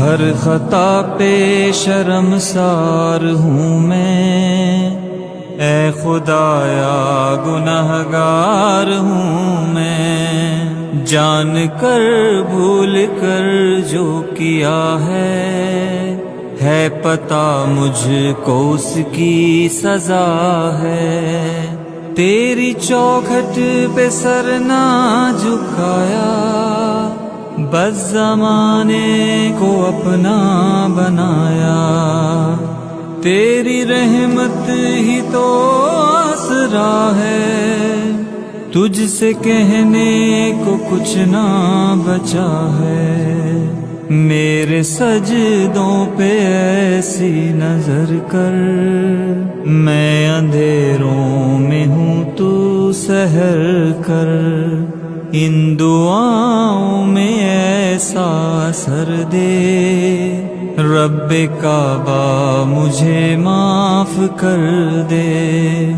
ہر خطا پہ شرمسار ہوں میں، اے خدایا گنہگار ہوں میں، جان کر بھول کر جو کیا ہے پتہ مجھ کو اس کی سزا ہے۔ تیری چوکھٹ پہ سر نہ جھکایا، بس زمانے کو اپنا بنایا، تیری رحمت ہی تو آسرا ہے، تجھ سے کہنے کو کچھ نہ بچا ہے۔ میرے سجدوں پہ ایسی نظر کر، میں اندھیروں میں ہوں تو سحر کر، ان دعاؤں میں ایسا اثر دے، رب کعبہ مجھے معاف کر دے۔